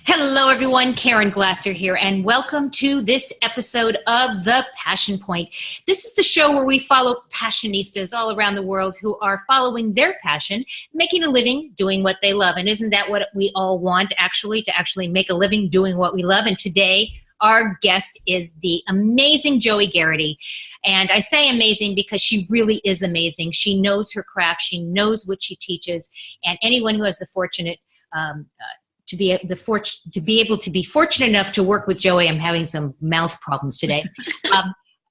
Hello, everyone. Caren Glasser here, and welcome to this episode of The Passion Point. This is the show where we follow passionistas all around the world who are following their passion, making a living doing what they love. And isn't that what we all want, actually, to actually make a living doing what we love? And today, our guest is the amazing Joie Gharrity. And I say amazing because she really is amazing. She knows her craft. She knows what she teaches. And anyone who has the fortunate to be able to be fortunate enough to work with Joie. I'm having some mouth problems today.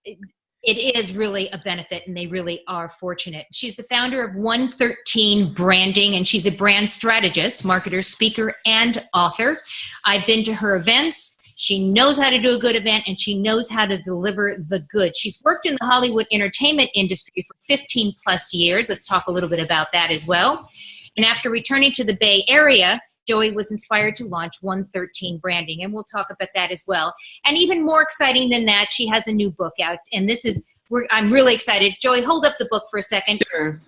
It is really a benefit, and they really are fortunate. She's the founder of 113 Branding, and she's a brand strategist, marketer, speaker, and author. I've been to her events. She knows how to do a good event, and she knows how to deliver the good. She's worked in the Hollywood entertainment industry for 15 plus years. Let's talk a little bit about that as well. And after returning to the Bay Area, Joie was inspired to launch 113 Branding, and we'll talk about that as well. And even more exciting than that, she has a new book out, and I'm really excited. Joie, hold up the book for a second. Sure.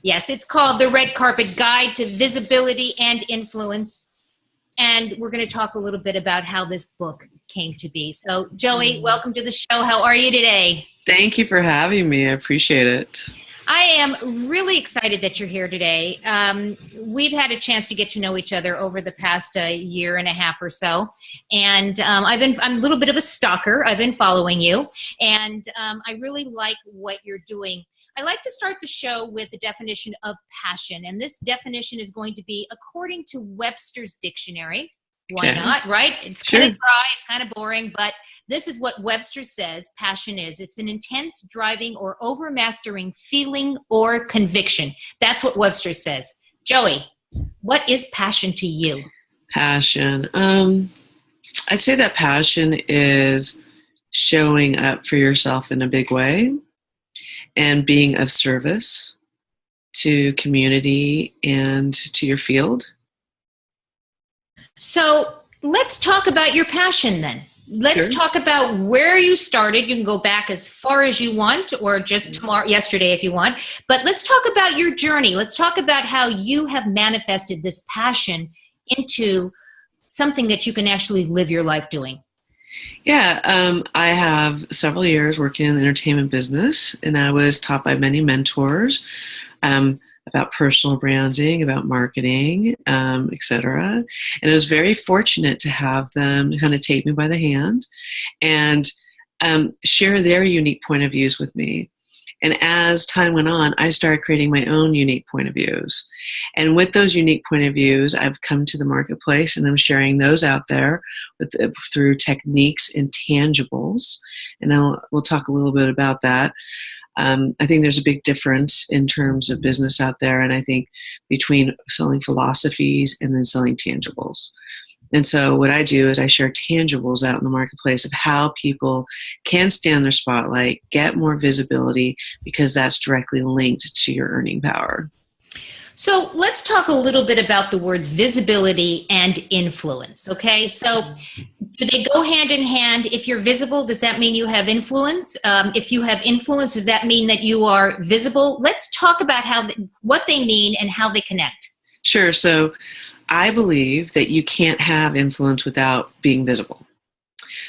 Yes, it's called The Red Carpet Guide to Visibility and Influence, and we're going to talk a little bit about how this book came to be. So, Joie, welcome to the show. How are you today? Thank you for having me. I appreciate it. I am really excited that you're here today. We've had a chance to get to know each other over the past year and a half or so, and I'm a little bit of a stalker. I've been following you, and I really like what you're doing. I like to start the show with a definition of passion, and this definition is going to be according to Webster's Dictionary. Why not, right? It's kind of dry, it's kind of boring, but this is what Webster says passion is. It's an intense, driving, or overmastering feeling or conviction. That's what Webster says. Joie, what is passion to you? Passion. I'd say that passion is showing up for yourself in a big way and being of service to community and to your field. So let's talk about your passion then. Let's talk about where you started. You can go back as far as you want, or just yesterday if you want. But let's talk about your journey. Let's talk about how you have manifested this passion into something that you can actually live your life doing. Yeah, I have several years working in the entertainment business, and I was taught by many mentors about personal branding, about marketing, etc. And I was very fortunate to have them kind of take me by the hand and share their unique point of views with me. And as time went on, I started creating my own unique point of views. And with those unique point of views, I've come to the marketplace and I'm sharing those out there through techniques and tangibles. And we'll talk a little bit about that. I think there's a big difference in terms of business out there, and I think between selling philosophies and then selling tangibles. And so what I do is I share tangibles out in the marketplace of how people can stand in their spotlight, get more visibility, because that's directly linked to your earning power. So let's talk a little bit about the words visibility and influence, okay? So do they go hand in hand? If you're visible, does that mean you have influence? If you have influence, does that mean that you are visible? Let's talk about what they mean and how they connect. Sure. So I believe that you can't have influence without being visible.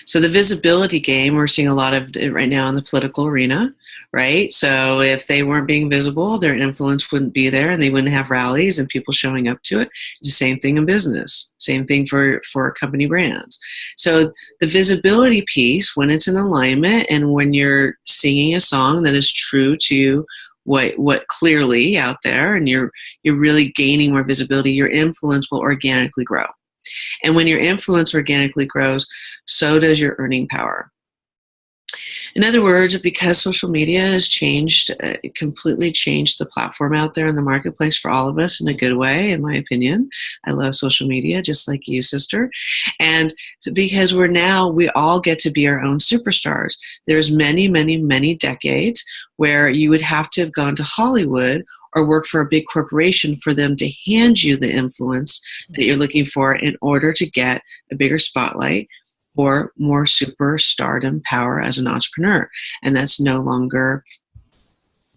So the visibility game, we're seeing a lot of it right now in the political arena, right? So if they weren't being visible, their influence wouldn't be there and they wouldn't have rallies and people showing up to it. It's the same thing in business, same thing for company brands. So the visibility piece, when it's in alignment and when you're singing a song that is true to what clearly out there and you're really gaining more visibility, your influence will organically grow. And when your influence organically grows, so does your earning power. In other words, because social media has changed, it completely changed the platform out there in the marketplace for all of us in a good way, in my opinion. I love social media, just like you, sister. And because we all get to be our own superstars. There's many, many, many decades where you would have to have gone to Hollywood or work for a big corporation for them to hand you the influence that you're looking for in order to get a bigger spotlight or more superstardom power as an entrepreneur. And that's no longer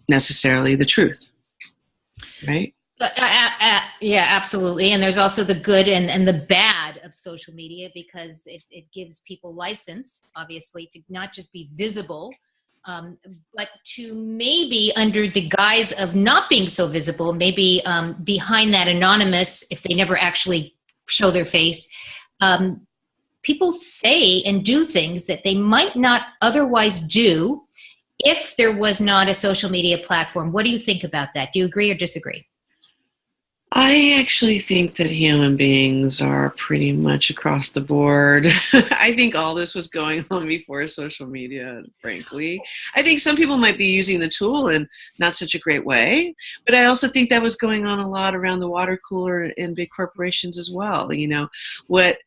necessarily the truth, right? Yeah, absolutely. And there's also the good and the bad of social media, because it gives people license, obviously, to not just be visible, um, but to maybe, under the guise of not being so visible, maybe behind that anonymous, if they never actually show their face, um, people say and do things that they might not otherwise do if there was not a social media platform. What do you think about that? Do you agree or disagree? I actually think that human beings are pretty much across the board. I think all this was going on before social media, frankly. I think some people might be using the tool in not such a great way, but I also think that was going on a lot around the water cooler in big corporations as well. You know, what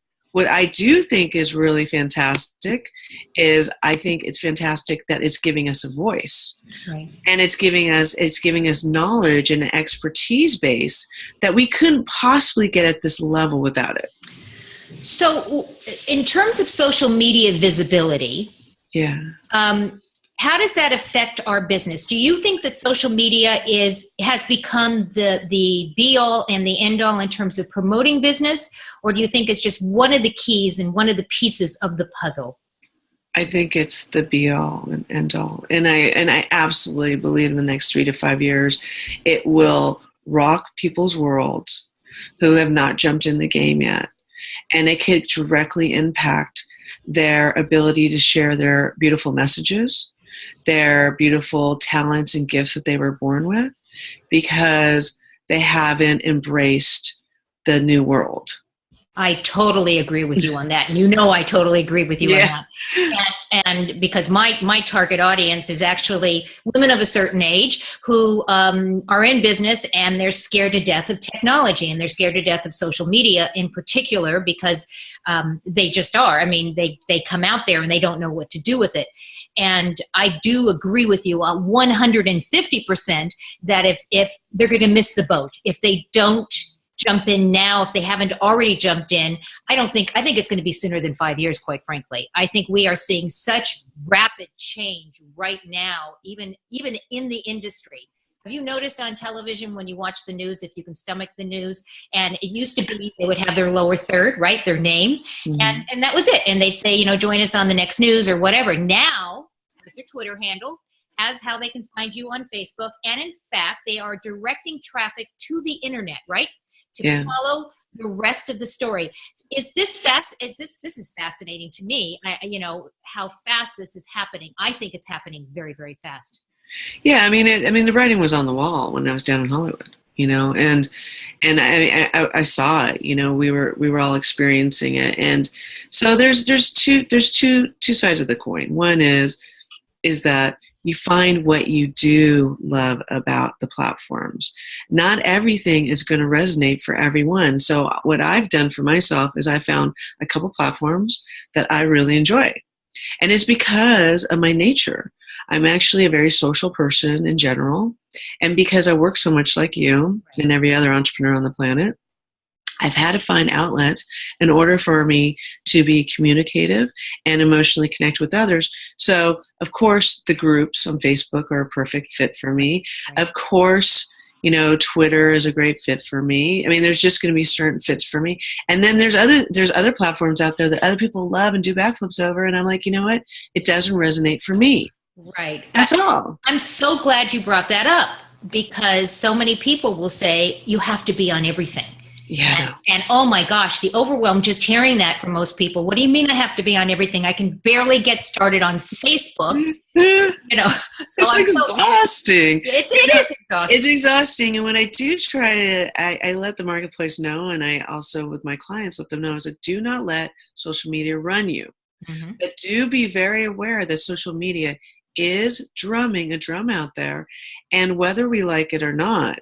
I do think is really fantastic is I think it's fantastic that it's giving us a voice. Right. And it's giving us knowledge and expertise base that we couldn't possibly get at this level without it. So, in terms of social media visibility, Yeah. How does that affect our business? Do you think that social media has become the be all and the end all in terms of promoting business, or do you think it's just one of the keys and one of the pieces of the puzzle? I think it's the be all and end all. And I absolutely believe in the next 3 to 5 years, it will rock people's worlds who have not jumped in the game yet. And it could directly impact their ability to share their beautiful messages, their beautiful talents and gifts that they were born with, because they haven't embraced the new world. I totally agree with you on that. And you know I totally agree with you on that. And because my target audience is actually women of a certain age who are in business, and they're scared to death of technology, and they're scared to death of social media in particular, because they just are. I mean, they come out there and they don't know what to do with it. And I do agree with you 150% that if they're going to miss the boat, if they don't jump in now, if they haven't already jumped in, I think it's going to be sooner than 5 years, quite frankly. I think we are seeing such rapid change right now, even in the industry. Have you noticed on television when you watch the news, if you can stomach the news, and it used to be they would have their lower third, right, their name, and that was it. And they'd say, join us on the next news or whatever. Now, there's their Twitter handle, as how they can find you on Facebook. And in fact, they are directing traffic to the internet, right? To follow the rest of the story. Is this fast? This is fascinating to me. How fast this is happening. I think it's happening very, very fast. Yeah, I mean, the writing was on the wall when I was down in Hollywood, and I saw it. We were all experiencing it, and so there's two sides of the coin. One is that you find what you do love about the platforms. Not everything is going to resonate for everyone. So what I've done for myself is I found a couple platforms that I really enjoy. And it's because of my nature. I'm actually a very social person in general. And because I work so much like you and every other entrepreneur on the planet, I've had to find outlets in order for me to be communicative and emotionally connect with others. So, of course, the groups on Facebook are a perfect fit for me. Of course, Twitter is a great fit for me. I mean, there's just going to be certain fits for me. And then there's other platforms out there that other people love and do backflips over. And I'm like, you know what? It doesn't resonate for me. Right. That's all. I'm so glad you brought that up, because so many people will say you have to be on everything. Yeah. And oh my gosh, the overwhelm just hearing that from most people. What do you mean I have to be on everything? I can barely get started on Facebook. So it's exhausting. It is exhausting. It's exhausting. And when I do try to, I let the marketplace know, and I also with my clients let them know, is that do not let social media run you. Mm-hmm. But do be very aware that social media is drumming a drum out there. And whether we like it or not,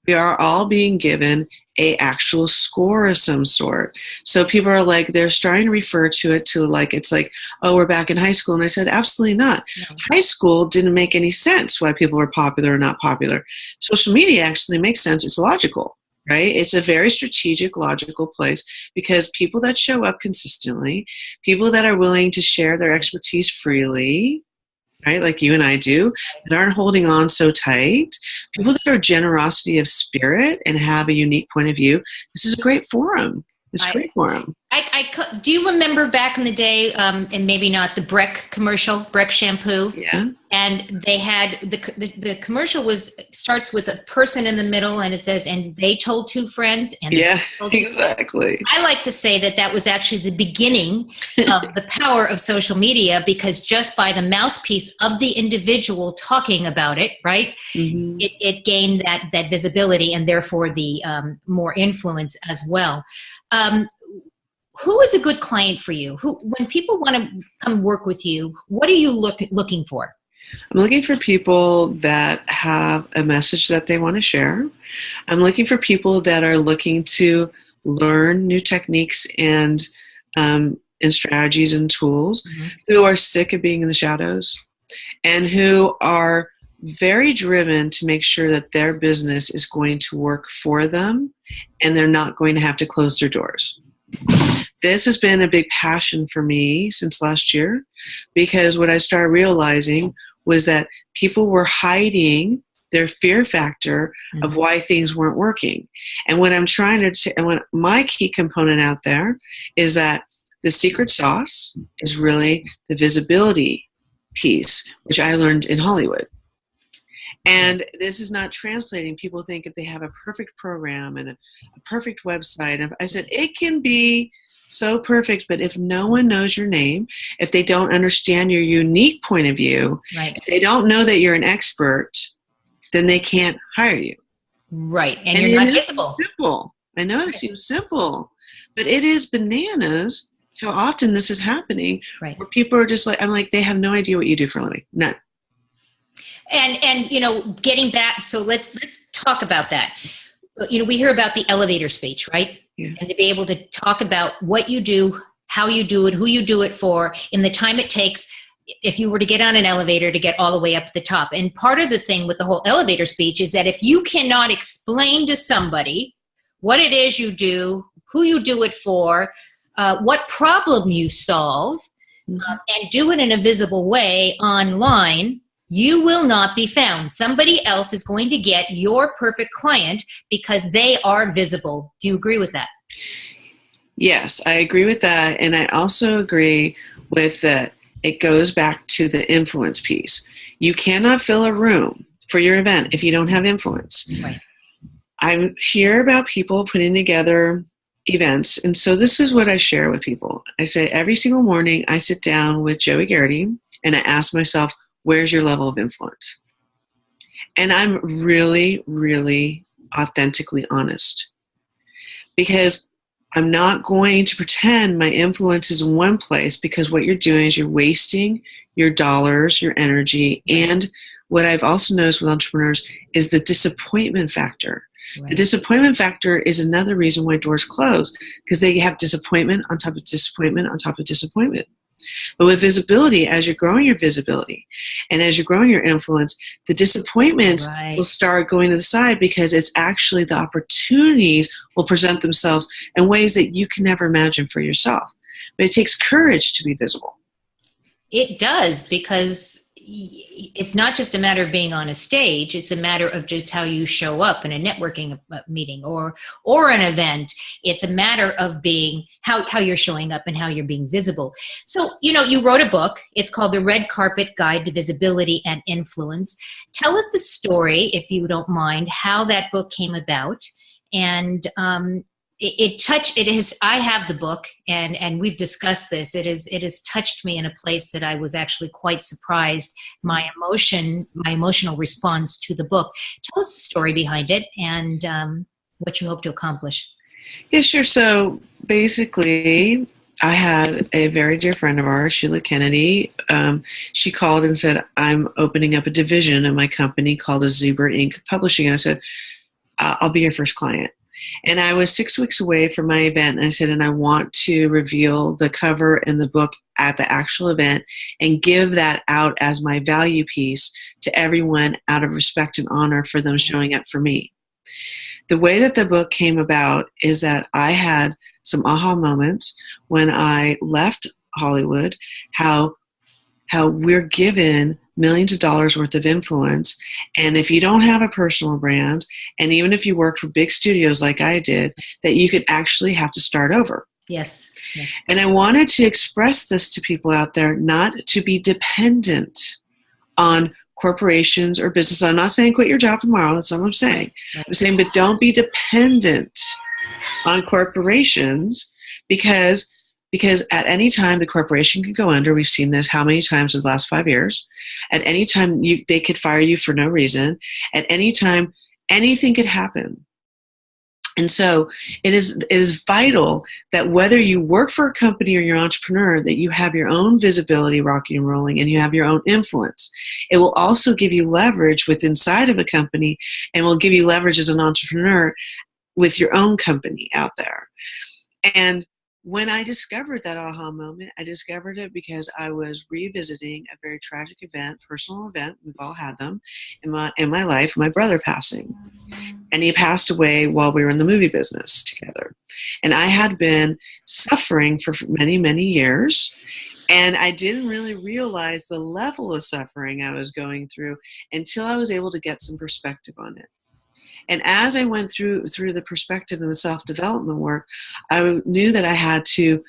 we are all being given a actual score of some sort. So people are like, they're starting to refer to it to like, it's like, oh, we're back in high school. And I said, absolutely not. No. High school didn't make any sense why people were popular or not popular. Social media actually makes sense. It's logical, right? It's a very strategic, logical place, because people that show up consistently, people that are willing to share their expertise freely, right? Like you and I do, that aren't holding on so tight. People that are generosity of spirit and have a unique point of view. This is a great forum. It's a great forum. Do you remember back in the day, and maybe not, the Breck commercial, Breck shampoo? Yeah. And they had the commercial starts with a person in the middle, and it says, and they told two friends. And yeah, exactly. I like to say that was actually the beginning of the power of social media, because just by the mouthpiece of the individual talking about it, right, Mm-hmm. it gained that visibility, and therefore the more influence as well. Who is a good client for you? When people want to come work with you, what are you looking for? I'm looking for people that have a message that they want to share. I'm looking for people that are looking to learn new techniques and strategies and tools, mm-hmm. who are sick of being in the shadows, and who are very driven to make sure that their business is going to work for them and they're not going to have to close their doors. This has been a big passion for me since last year, because what I started realizing was that people were hiding their fear factor mm-hmm. of why things weren't working. And what I'm trying to and what my key component out there is that the secret sauce is really the visibility piece, which I learned in Hollywood. And this is not translating. People think if they have a perfect program and a perfect website, and I said, it can be so perfect, but if no one knows your name, if they don't understand your unique point of view, right. if they don't know that you're an expert, then they can't hire you. Right. And you're not visible. Simple. I know it seems simple, but it is bananas how often this is happening, right. where people are just like, I'm like, they have no idea what you do for a living. None. And getting back, so let's talk about that. We hear about the elevator speech, right? Yeah. And to be able to talk about what you do, how you do it, who you do it for, in the time it takes, if you were to get on an elevator to get all the way up to the top. And part of the thing with the whole elevator speech is that if you cannot explain to somebody what it is you do, who you do it for, what problem you solve, mm-hmm. And do it in a visible way online, you will not be found. Somebody else is going to get your perfect client because they are visible. Do you agree with that? Yes, I agree with that. And I also agree with that it goes back to the influence piece. You cannot fill a room for your event if you don't have influence. Right. I hear about people putting together events. And so this is what I share with people. I say every single morning I sit down with Joie Gharrity and I ask myself, where's your level of influence? And I'm really, really authentically honest, because I'm not going to pretend my influence is in one place, because what you're doing is you're wasting your dollars, your energy, and what I've also noticed with entrepreneurs is the disappointment factor. Right. The disappointment factor is another reason why doors close, because they have disappointment on top of disappointment on top of disappointment. But with visibility, as you're growing your visibility and as you're growing your influence, the disappointments right. will start going to the side, because it's actually the opportunities will present themselves in ways that you can never imagine for yourself. But it takes courage to be visible. It does, because it's not just a matter of being on a stage. It's a matter of just how you show up in a networking meeting or an event. It's a matter of being how you're showing up and how you're being visible. So, you wrote a book. It's called The Red Carpet Guide to Visibility and Influence. Tell us the story, if you don't mind, how that book came about. And I have the book, and we've discussed this. It has touched me in a place that I was actually quite surprised. My emotional response to the book. Tell us the story behind it and what you hope to accomplish. Yeah, sure. So basically, I had a very dear friend of ours, Sheila Kennedy. She called and said, I'm opening up a division in my company called the Zebra Inc. Publishing. And I said, I'll be your first client. And I was 6 weeks away from my event, and I said, and I want to reveal the cover and the book at the actual event and give that out as my value piece to everyone out of respect and honor for them showing up for me. The way that the book came about is that I had some aha moments when I left Hollywood, how we're given millions of dollars worth of influence. And if you don't have a personal brand, and even if you work for big studios like I did, that you could actually have to start over. Yes. Yes. And I wanted to express this to people out there, not to be dependent on corporations or business. I'm not saying quit your job tomorrow. That's not what I'm saying. Right. I'm saying, but don't be dependent on corporations because at any time the corporation could go under. We've seen this how many times in the last 5 years. At any time they could fire you for no reason. At any time, anything could happen. And so it is vital that whether you work for a company or you're an entrepreneur, that you have your own visibility rocking and rolling and you have your own influence. It will also give you leverage with inside of a company and will give you leverage as an entrepreneur with your own company out there. And when I discovered that aha moment, I discovered it because I was revisiting a very tragic event, personal event. We've all had them in my life, my brother passing. And he passed away while we were in the movie business together. And I had been suffering for many, many years. And I didn't really realize the level of suffering I was going through until I was able to get some perspective on it. And as I went through the perspective and the self-development work, I knew that I had to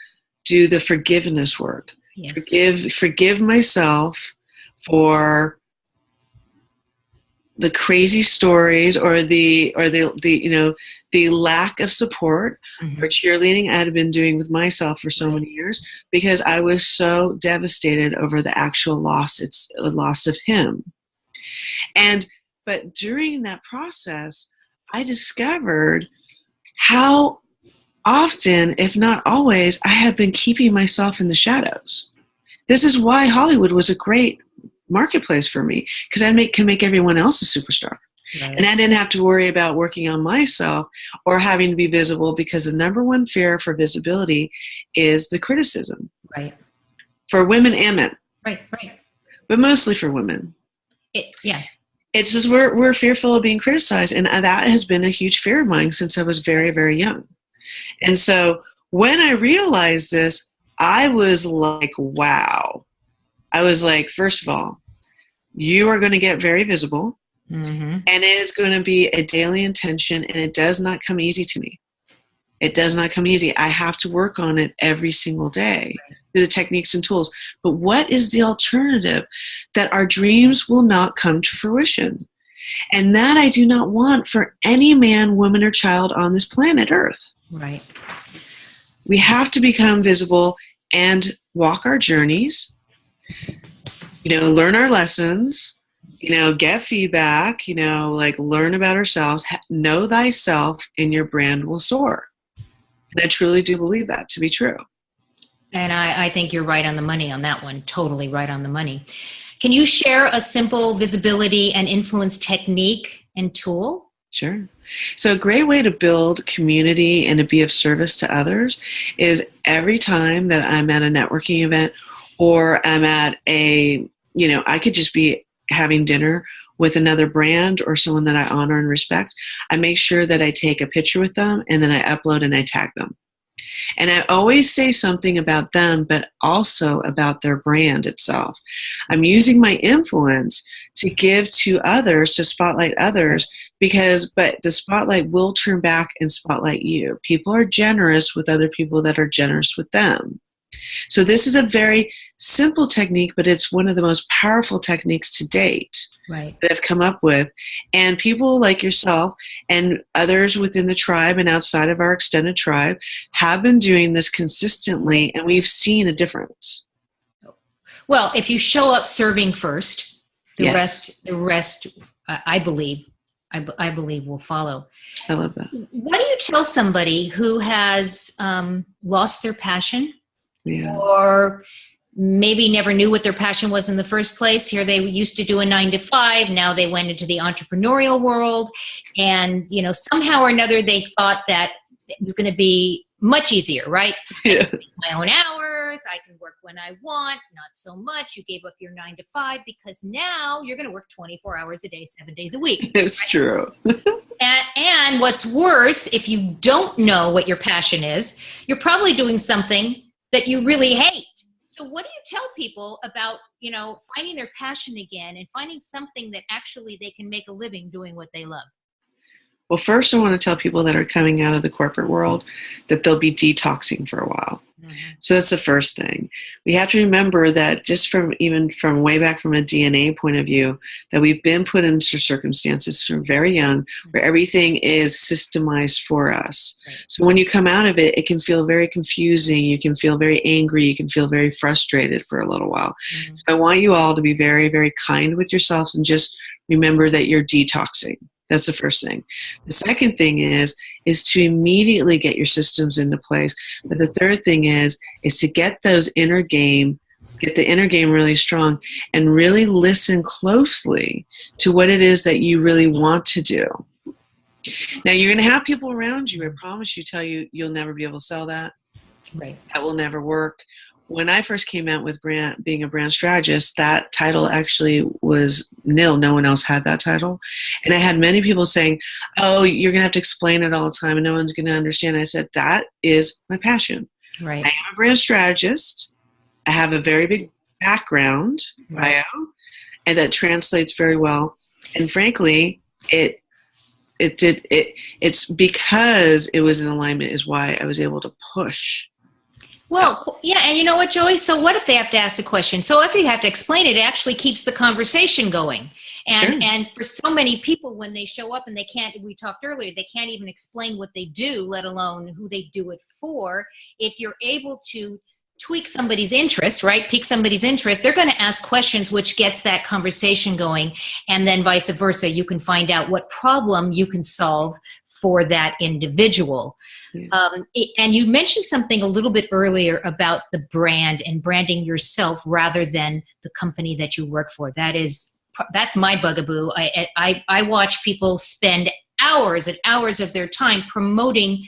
do the forgiveness work. Yes. Forgive myself for the crazy stories or the lack of support or cheerleading I had been doing with myself for so many years, because I was so devastated over the actual loss. It's the loss of him. But during that process, I discovered how often, if not always, I had been keeping myself in the shadows. This is why Hollywood was a great marketplace for me, because I can make everyone else a superstar. Right. And I didn't have to worry about working on myself or having to be visible, because the number one fear for visibility is the criticism. Right. For women and men. Right. But mostly for women. Yeah. It's just we're fearful of being criticized, and that has been a huge fear of mine since I was very, very young. And so when I realized this, I was like, wow. I was like, first of all, you are going to get very visible, and it is going to be a daily intention, and it does not come easy to me. It does not come easy. I have to work on it every single day through the techniques and tools. But what is the alternative? That our dreams will not come to fruition. And that I do not want for any man, woman, or child on this planet Earth. Right. We have to become visible and walk our journeys, learn our lessons, get feedback, learn about ourselves, know thyself, and your brand will soar. And I truly do believe that to be true. And I think you're right on the money on that one. Totally right on the money. Can you share a simple visibility and influence technique and tool? Sure. So a great way to build community and to be of service to others is every time that I'm at a networking event or I'm at I could just be having dinner with another brand or someone that I honor and respect, I make sure that I take a picture with them and then I upload and I tag them. And I always say something about them, but also about their brand itself. I'm using my influence to give to others, to spotlight others, but the spotlight will turn back and spotlight you. People are generous with other people that are generous with them. So this is a very simple technique, but it's one of the most powerful techniques to date that I've come up with. And people like yourself and others within the tribe and outside of our extended tribe have been doing this consistently, and we've seen a difference. Well, if you show up serving first, the rest, I believe will follow. I love that. What do you tell somebody who has lost their passion? Yeah. Or maybe never knew what their passion was in the first place. Here they used to do a 9-to-5. Now they went into the entrepreneurial world. And, somehow or another, they thought that it was going to be much easier, right? Yeah. I can make my own hours. I can work when I want. Not so much. You gave up your 9-to-5 because now you're going to work 24 hours a day, 7 days a week. It's true. and what's worse, if you don't know what your passion is, you're probably doing something that you really hate. So what do you tell people about, finding their passion again and finding something that actually they can make a living doing what they love? Well, first, I want to tell people that are coming out of the corporate world that they'll be detoxing for a while. Mm-hmm. So that's the first thing. We have to remember that just from way back from a DNA point of view, that we've been put into circumstances from very young where everything is systemized for us. Right. So when you come out of it, it can feel very confusing. You can feel very angry. You can feel very frustrated for a little while. Mm-hmm. So I want you all to be very, very kind with yourselves and just remember that you're detoxing. That's the first thing. The second thing is to immediately get your systems into place. But the third thing is to get the inner game really strong and really listen closely to what it is that you really want to do. Now, you're going to have people around you, I promise you, tell you you'll never be able to sell that. Right. That will never work. When I first came out with being a brand strategist, that title actually was nil. No one else had that title. And I had many people saying, oh, you're going to have to explain it all the time and no one's going to understand. I said, that is my passion. Right. I am a brand strategist. I have a very big background bio, and that translates very well. And frankly, it's because it was in alignment is why I was able to push. Well, yeah, and you know what, Joy? So what if they have to ask a question? So if you have to explain it, it actually keeps the conversation going. And for so many people, when they show up and they can't, we talked earlier, they can't even explain what they do, let alone who they do it for. If you're able to tweak somebody's interest, right, pique somebody's interest, they're going to ask questions, which gets that conversation going. And then vice versa, you can find out what problem you can solve for that individual. Yeah. And you mentioned something a little bit earlier about the brand and branding yourself rather than the company that you work for. That's my bugaboo. I watch people spend hours and hours of their time promoting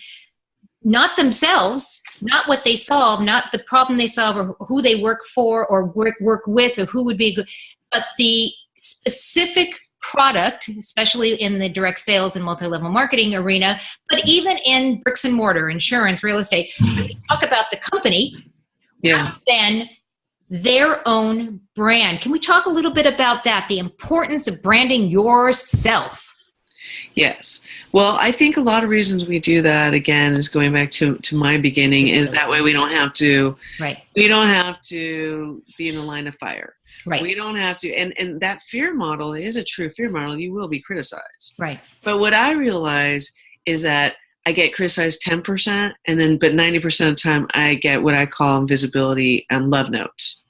not themselves, not what they solve, not the problem they solve or who they work for or work with or who would be good, but the specific product, especially in the direct sales and multi-level marketing arena, but even in bricks and mortar, insurance, real estate, we talk about the company rather than their own brand. Can we talk a little bit about that, the importance of branding yourself? Yes. Well, I think a lot of reasons we do that, again, is going back to my beginning, is that way we don't have to, we don't have to be in the line of fire. Right. We don't have to, and that fear model is a true fear model. You will be criticized. Right. But what I realize is that I get criticized 10%, but 90% of the time I get what I call visibility and love notes.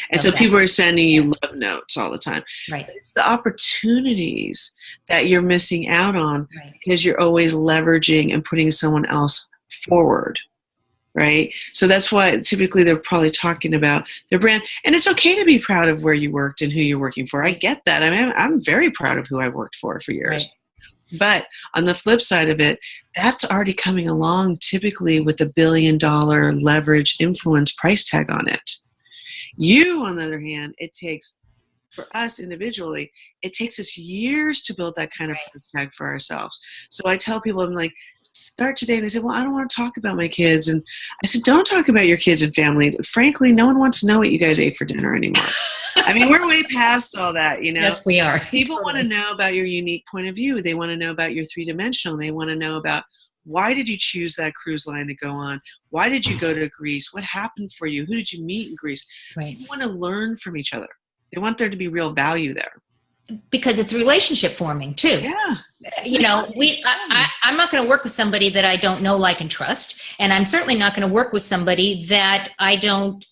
And so people are sending you love notes all the time. Right. But it's the opportunities that you're missing out on because you're always leveraging and putting someone else forward. Right? So that's why typically they're probably talking about their brand. And it's okay to be proud of where you worked and who you're working for. I get that. I mean, I'm very proud of who I worked for years. Right. But on the flip side of it, that's already coming along typically with $1 billion leverage influence price tag on it. You, on the other hand, it takes, for us individually, it takes us years to build that kind of price tag for ourselves. So I tell people, I'm like, start today. And they say, well, I don't want to talk about my kids. And I said, don't talk about your kids and family. Frankly, no one wants to know what you guys ate for dinner anymore. I mean, we're way past all that, you know. Yes, we are. People want to know about your unique point of view. They want to know about your three-dimensional. They want to know about, why did you choose that cruise line to go on? Why did you go to Greece? What happened for you? Who did you meet in Greece? Right. You want to learn from each other. They want there to be real value there. Because it's relationship forming too. Yeah. You know, I'm not going to work with somebody that I don't know, like, and trust. And I'm certainly not going to work with somebody that I don't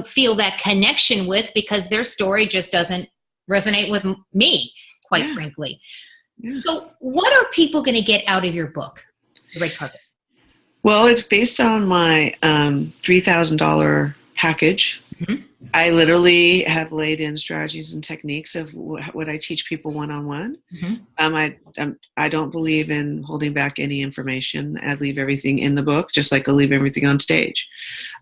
feel that connection with because their story just doesn't resonate with me, quite frankly. Yeah. So what are people going to get out of your book, The Red Carpet? Well, it's based on my $3,000 package. Mm-hmm. I literally have laid in strategies and techniques of what I teach people one-on-one. Mm-hmm. I don't believe in holding back any information. I leave everything in the book, just like I leave everything on stage.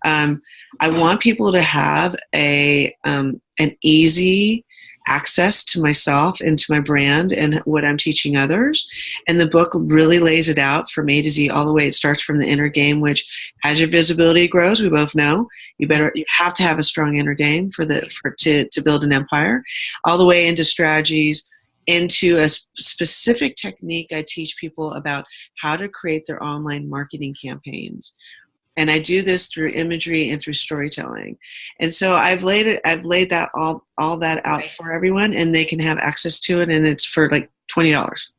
I want people to have an easy, access to myself and to my brand and what I'm teaching others. And the book really lays it out from A to Z all the way. It starts from the inner game, which as your visibility grows, we both know you have to have a strong inner game to build an empire, all the way into strategies, into a specific technique. I teach people about how to create their online marketing campaigns. And I do this through imagery and through storytelling. And so I've laid that all that out for everyone, and they can have access to it, and it's for like $20.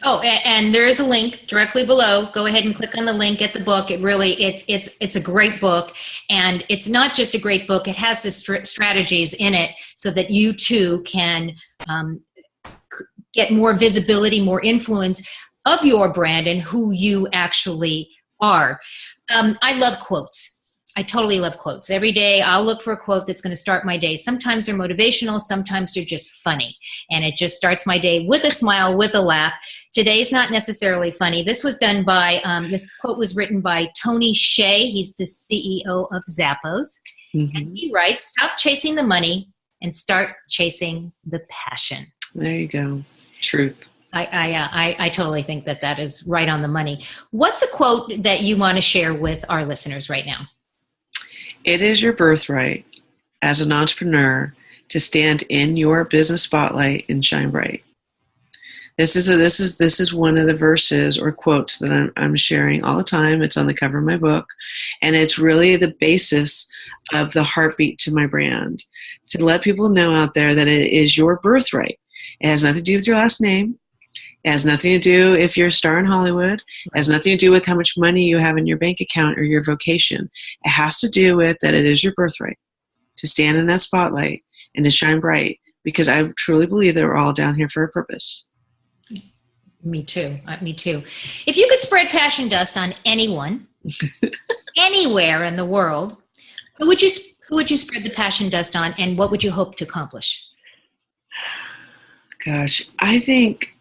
Oh, and there is a link directly below. Go ahead and click on the link at the book. It's a great book, and it's not just a great book. It has the strategies in it so that you too can get more visibility, more influence of your brand and who you actually are. I love quotes. I totally love quotes. Every day I'll look for a quote that's going to start my day. Sometimes they're motivational. Sometimes they're just funny. And it just starts my day with a smile, with a laugh. Today's not necessarily funny. This was done by, this quote was written by Tony Hsieh. He's the CEO of Zappos. Mm-hmm. And he writes, "Stop chasing the money and start chasing the passion." There you go. Truth. I totally think that is right on the money. What's a quote that you want to share with our listeners right now? It is your birthright as an entrepreneur to stand in your business spotlight and shine bright. This is one of the verses or quotes that I'm sharing all the time. It's on the cover of my book, and it's really the basis of the heartbeat to my brand, to let people know out there that it is your birthright. It has nothing to do with your last name. It has nothing to do if you're a star in Hollywood. It has nothing to do with how much money you have in your bank account or your vocation. It has to do with that it is your birthright to stand in that spotlight and to shine bright, because I truly believe that we're all down here for a purpose. Me too. Me too. If you could spread passion dust on anyone, anywhere in the world, who would you spread the passion dust on, and what would you hope to accomplish? Gosh, I think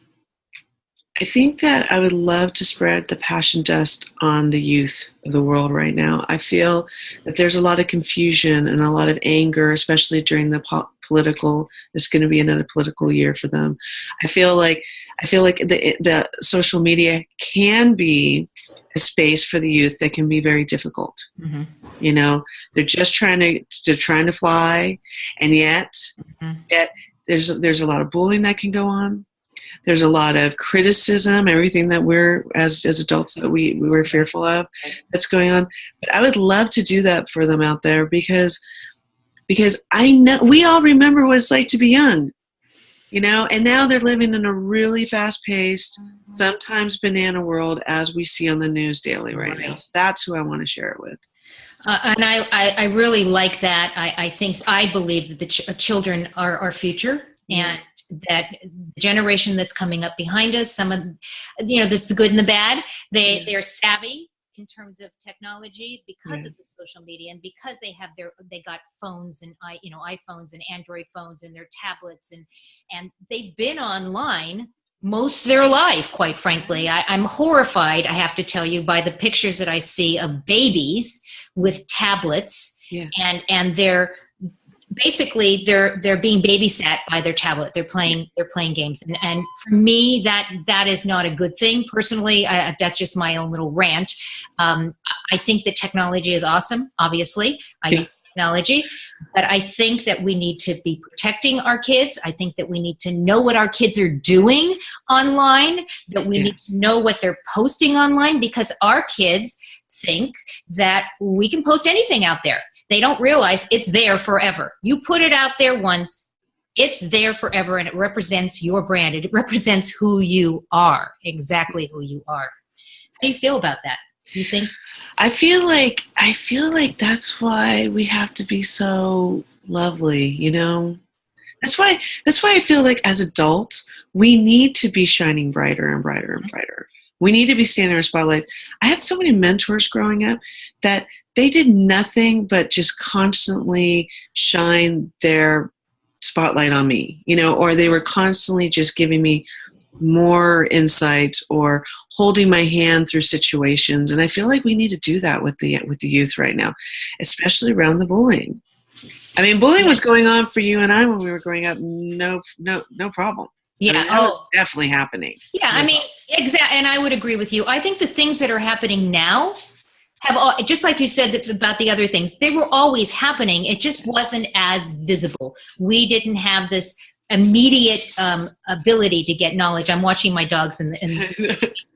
that I would love to spread the passion dust on the youth of the world right now. I feel that there's a lot of confusion and a lot of anger, especially during the political. It's going to be another political year for them. I feel like the social media can be a space for the youth that can be very difficult. Mm-hmm. You know, they're just trying to fly, and yet there's a lot of bullying that can go on. There's a lot of criticism, everything that we're, as adults, that we were fearful of that's going on. But I would love to do that for them out there, because I know we all remember what it's like to be young, you know, and now they're living in a really fast-paced, sometimes banana world, as we see on the news daily right now. So that's who I want to share it with. And I really like that. I believe that the children are our future, and that the generation that's coming up behind us, some of, this is the good and the bad. They're savvy in terms of technology because of the social media, and because they got phones and iPhones and Android phones and their tablets, and they've been online most of their life, quite frankly. I'm horrified, I have to tell you, by the pictures that I see of babies with tablets, and they're basically they're being babysat by their tablet. They're playing games, and for me that is not a good thing. Personally, that's just my own little rant. I think that technology is awesome. Obviously, I use technology, but I think that we need to be protecting our kids. I think that we need to know what our kids are doing online. That we need to know what they're posting online, because our kids think that we can post anything out there. They don't realize it's there forever. You put it out there once, it's there forever, and it represents your brand. It represents who you are, exactly who you are. How do you feel about that? Do you think? I feel like that's why we have to be so lovely, you know? That's why I feel like as adults, we need to be shining brighter and brighter and brighter. We need to be standing in our spotlights. I had so many mentors growing up that they did nothing but just constantly shine their spotlight on me, or they were constantly just giving me more insights or holding my hand through situations. And I feel like we need to do that with the youth right now, especially around the bullying. I mean, bullying was going on for you and I when we were growing up. No problem. Yeah. I mean, that was definitely happening. Yeah. I mean, exactly. And I would agree with you. I think the things that are happening now have all, just like you said about the other things, they were always happening. It just wasn't as visible. We didn't have this immediate ability to get knowledge. I'm watching my dogs and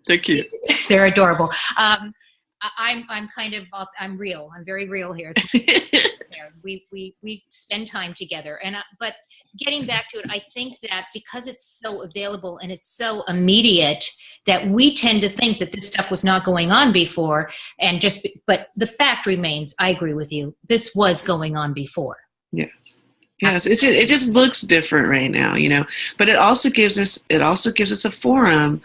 they're cute. They're adorable. I'm kind of, I'm real. I'm very real here. We spend time together. But getting back to it, I think that because it's so available and it's so immediate, that we tend to think that this stuff was not going on before. But the fact remains, I agree with you, this was going on before. Yes. Yes, it just looks different right now, but it also gives us a forum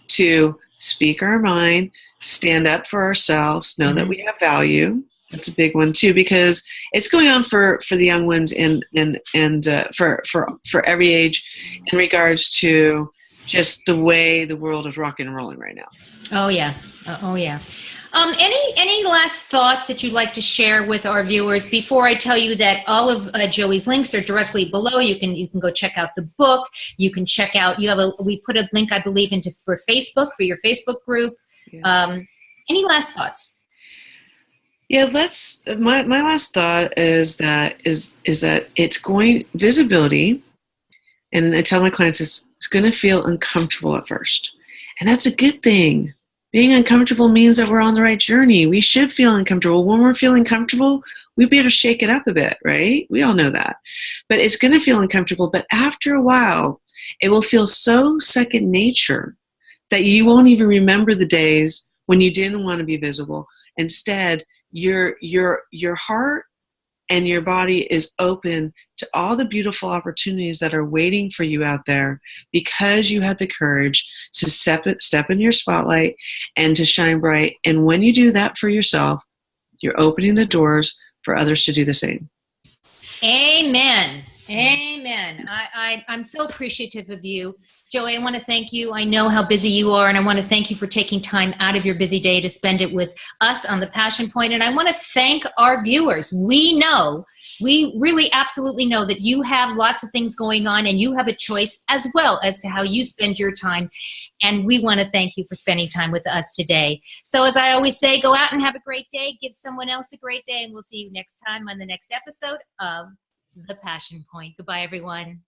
to speak our mind, stand up for ourselves, know that we have value. That's a big one too, because it's going on for the young ones and for every age in regards to just the way the world is rocking and rolling right now. Oh yeah. Oh yeah. Any last thoughts that you'd like to share with our viewers before I tell you that all of Joie's links are directly below? You can go check out the book. You can check out, we put a link, I believe, for Facebook, for your Facebook group. Yeah. Any last thoughts? Yeah, my last thought is that it's going, visibility, and I tell my clients it's going to feel uncomfortable at first. And that's a good thing. Being uncomfortable means that we're on the right journey. We should feel uncomfortable. When we're feeling comfortable, we better shake it up a bit, right? We all know that. But it's going to feel uncomfortable. But after a while, it will feel so second nature that you won't even remember the days when you didn't want to be visible. Instead, your heart and your body is open to all the beautiful opportunities that are waiting for you out there because you had the courage to step in your spotlight and to shine bright. And when you do that for yourself, you're opening the doors for others to do the same. Amen. Amen. I'm so appreciative of you. Joie, I want to thank you. I know how busy you are, and I want to thank you for taking time out of your busy day to spend it with us on the Passion Point. And I want to thank our viewers. We really absolutely know that you have lots of things going on, and you have a choice as well as to how you spend your time. And we want to thank you for spending time with us today. So as I always say, go out and have a great day. Give someone else a great day, and we'll see you next time on the next episode of The Passion Point. Goodbye, everyone.